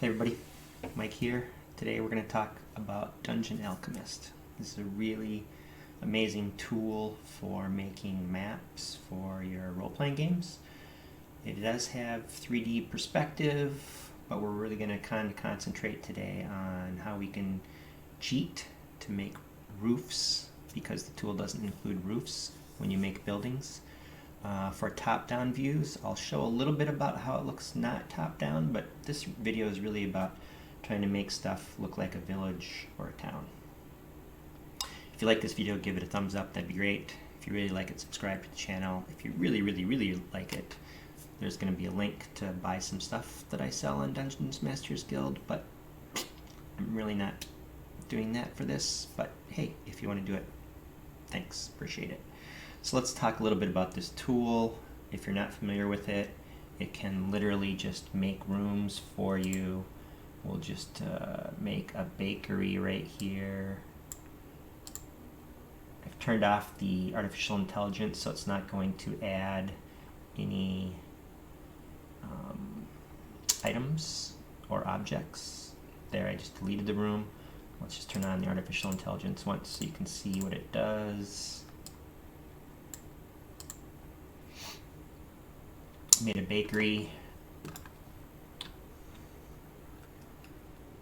Hey everybody, Mike here. Today we're going to talk about Dungeon Alchemist. This is a really amazing tool for making maps for your role-playing games. It does have 3D perspective, but we're really going to kind of concentrate today on how we can cheat to make roofs, because the tool doesn't include roofs when you make buildings. For top-down views, I'll show a little bit about how it looks not top-down, but this video is really about trying to make stuff look like a village or a town. If you like this video, give it a thumbs up, that'd be great. If you really like it, subscribe to the channel. If you really like it, there's going to be a link to buy some stuff that I sell on Dungeons Masters Guild, but I'm really not doing that for this. But hey, if you want to do it, thanks, appreciate it. So let's talk a little bit about this tool. If you're not familiar with it, it can literally just make rooms for you. We'll just make a bakery right here. I've turned off the artificial intelligence, so it's not going to add any items or objects. There, I just deleted the room. Let's just turn on the artificial intelligence once so you can see what it does. Made a bakery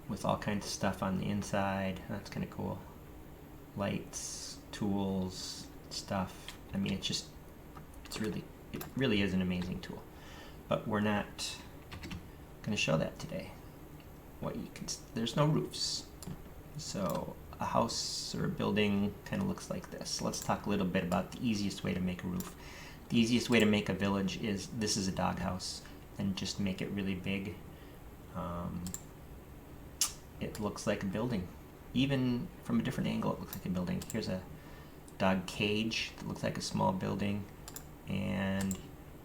with all kinds of stuff on the inside. That's kind of cool. Lights, tools, stuff. I mean, it really is an amazing tool. But we're not going to show that today. There's no roofs. So a house or a building kind of looks like this. Let's talk a little bit about the easiest way to make a roof. The easiest way to make a village is, this is a doghouse, and just make it really big. It looks like a building. Even from a different angle, it looks like a building. Here's a dog cage that looks like a small building, and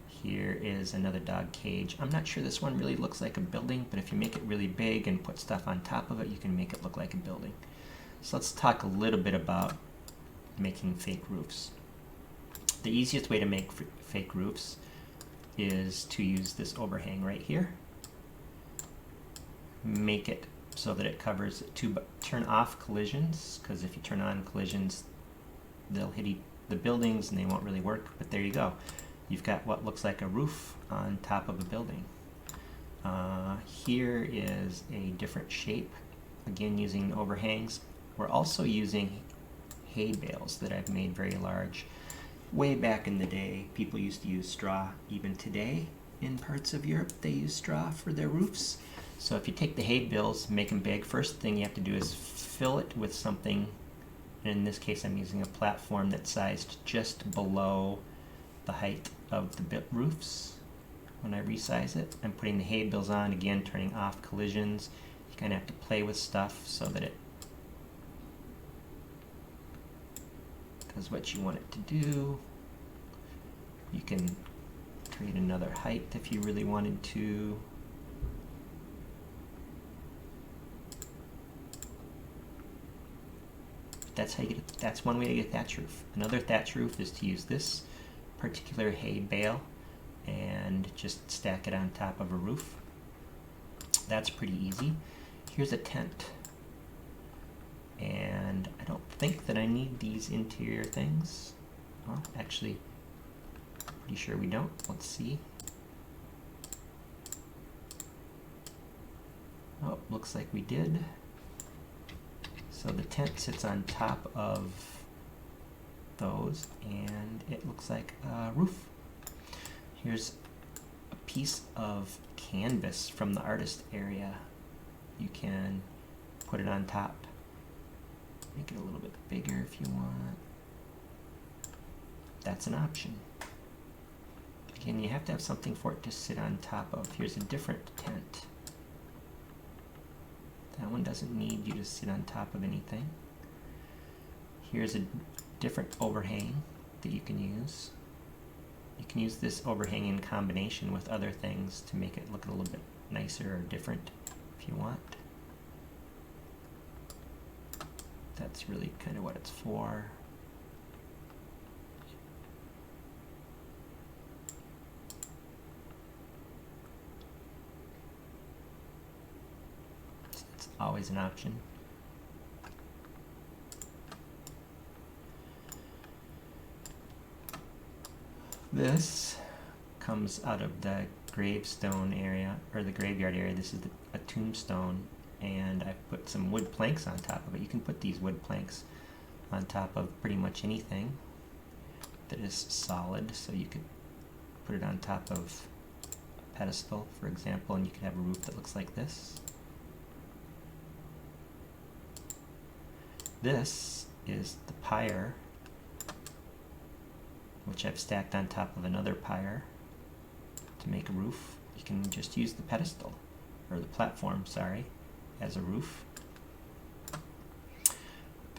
here is another dog cage. I'm not sure this one really looks like a building, but if you make it really big and put stuff on top of it, you can make it look like a building. So let's talk a little bit about making fake roofs. The easiest way to make fake roofs is to use this overhang right here. Make it so that it covers it too, but turn off collisions, because if you turn on collisions, they'll hit the buildings and they won't really work. But there you go. You've got what looks like a roof on top of a building. Here is a different shape, again using overhangs. We're also using hay bales that I've made very large. Way back in the day, people used to use straw. Even today, in parts of Europe, they use straw for their roofs. So if you take the hay bales, make them big, first thing you have to do is fill it with something. And in this case, I'm using a platform that's sized just below the height of the roofs. When I resize it, I'm putting the hay bales on, again, turning off collisions. You kind of have to play with stuff so that it does what you want it to do. You can create another height if you really wanted to. That's how you get. That's one way to get a thatch roof. Another thatch roof is to use this particular hay bale and just stack it on top of a roof. That's pretty easy. Here's a tent. And I don't think that I need these interior things. Well, actually, pretty sure we don't. Let's see. Oh, looks like we did. So the tent sits on top of those, and it looks like a roof. Here's a piece of canvas from the artist area. You can put it on top. Make it a little bit bigger if you want. That's an option. Again, you have to have something for it to sit on top of. Here's a different tent. That one doesn't need you to sit on top of anything. Here's a different overhang that you can use. You can use this overhang in combination with other things to make it look a little bit nicer or different if you want. That's really kind of what it's for. always an option. This comes out of the gravestone area, or the graveyard area. This is a tombstone, and I've put some wood planks on top of it. You can put these wood planks on top of pretty much anything that is solid, so you could put it on top of a pedestal, for example, and you could have a roof that looks like this. This is the pyre, which I've stacked on top of another pyre to make a roof. You can just use the pedestal, or the platform, sorry, as a roof.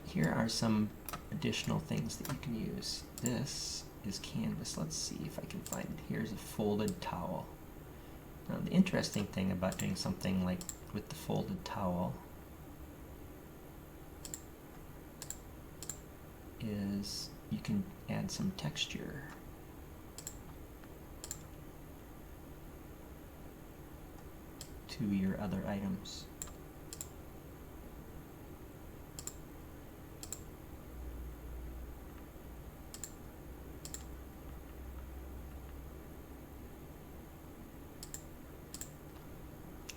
Here are some additional things that you can use. This is canvas. Let's see if I can find it. Here's a folded towel. Now the interesting thing about doing something like with the folded towel is you can add some texture. To your other items.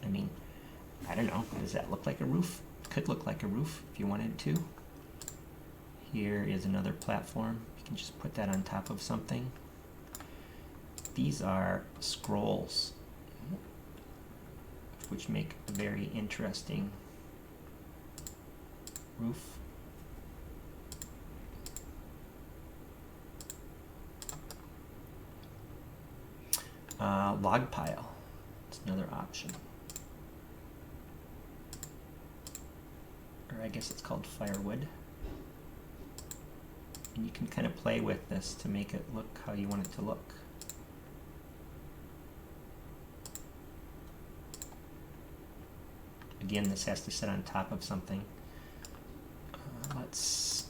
I mean, I don't know, does that look like a roof? Could look like a roof if you wanted to. Here is another platform. You can just put that on top of something. These are scrolls, which make a very interesting roof. Log pile, it's another option. Or I guess it's called firewood. And you can kind of play with this to make it look how you want it to look. Again, this has to sit on top of something. Let's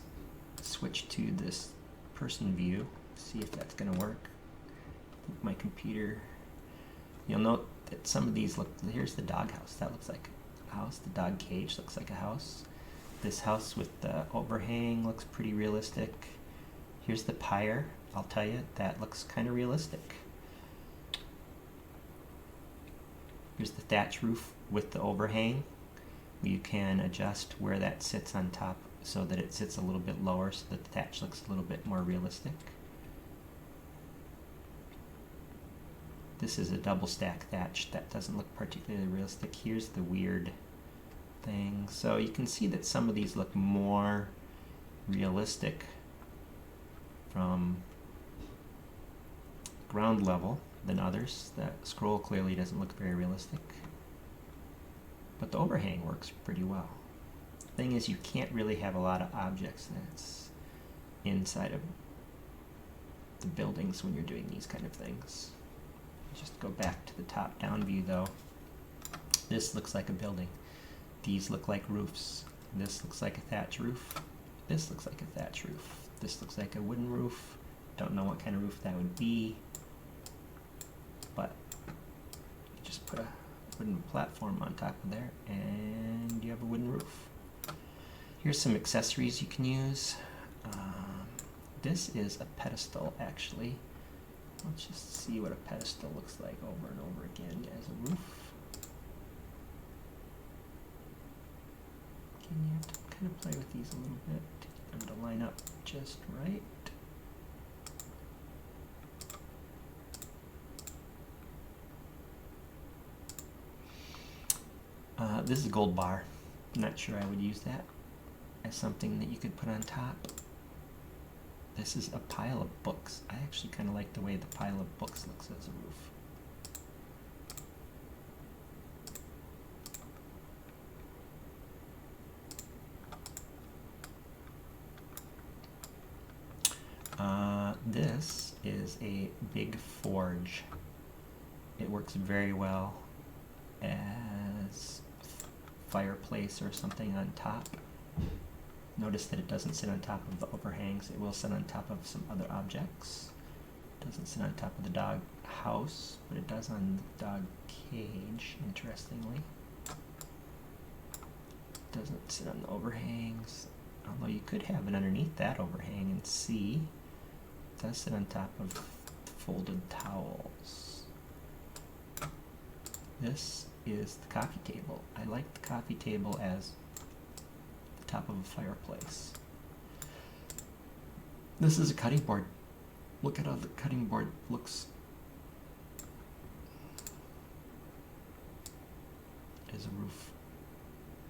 switch to this person view, see if that's going to work. My computer. You'll note that some of these look, here's the doghouse. That looks like a house. The dog cage looks like a house. This house with the overhang looks pretty realistic. Here's the pyre. I'll tell you, that looks kind of realistic. Here's the thatch roof with the overhang. You can adjust where that sits on top so that it sits a little bit lower so that the thatch looks a little bit more realistic. This is a double stack thatch. That doesn't look particularly realistic. Here's the weird thing. So you can see that some of these look more realistic from ground level than others. That scroll clearly doesn't look very realistic. But the overhang works pretty well. The thing is, you can't really have a lot of objects that's inside of the buildings when you're doing these kind of things. Just go back to the top-down view though. This looks like a building. These look like roofs. This looks like a thatch roof. This looks like a thatch roof. This looks like a wooden roof. Don't know what kind of roof that would be, but you just put a wooden platform on top of there and you have a wooden roof. Here's some accessories you can use. This is a pedestal actually. Let's just see what a pedestal looks like over and over again as a roof. Again, you have to kind of play with these a little bit to get them to line up just right. This is a gold bar. I'm not sure I would use that as something that you could put on top. This is a pile of books. I actually kind of like the way the pile of books looks as a roof. This is a big forge. It works very well as fireplace or something on top. Notice that it doesn't sit on top of the overhangs. It will sit on top of some other objects. It doesn't sit on top of the dog house, but it does on the dog cage, interestingly. Doesn't sit on the overhangs, although you could have it underneath that overhang and see. It does sit on top of folded towels. This is the coffee table. I like the coffee table as the top of a fireplace. This is a cutting board. Look at how the cutting board looks. As a roof.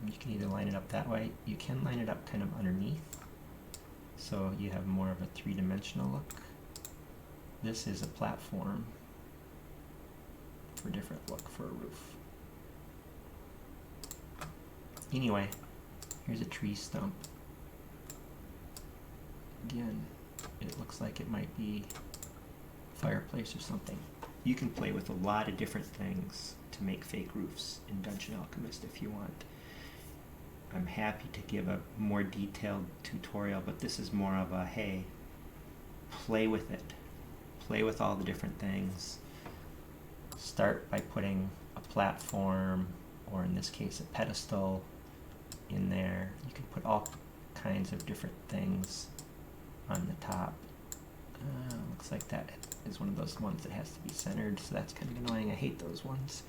You can either line it up that way. You can line it up kind of underneath, so you have more of a three-dimensional look. This is a platform for a different look for a roof. Anyway, here's a tree stump. Again, it looks like it might be a fireplace or something. You can play with a lot of different things to make fake roofs in Dungeon Alchemist if you want. I'm happy to give a more detailed tutorial, but this is more of a, hey, play with it. Play with all the different things. Start by putting a platform, or in this case a pedestal, in there. You can put all kinds of different things on the top. Looks like that is one of those ones that has to be centered, so that's kind of annoying. I hate those ones.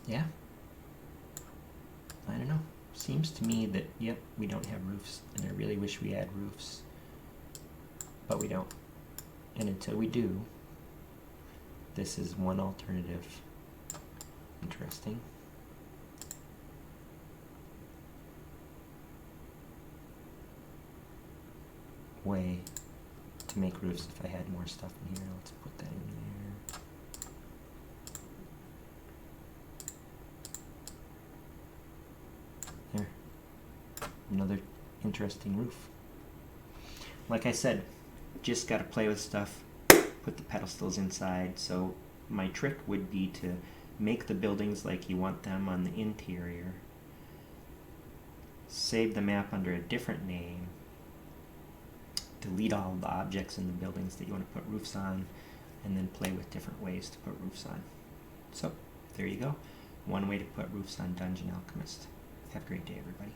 Yeah. I don't know. Seems to me that, yep, we don't have roofs, and I really wish we had roofs. But we don't. And until we do, this is one alternative. Interesting. Way to make roofs if I had more stuff in here. Let's put that in there. There. Another interesting roof. Like I said, just got to play with stuff, put the pedestals inside. So my trick would be to make the buildings like you want them on the interior, save the map under a different name, delete all the objects in the buildings that you want to put roofs on, and then play with different ways to put roofs on. So there you go. One way to put roofs on Dungeon Alchemist. Have a great day, everybody.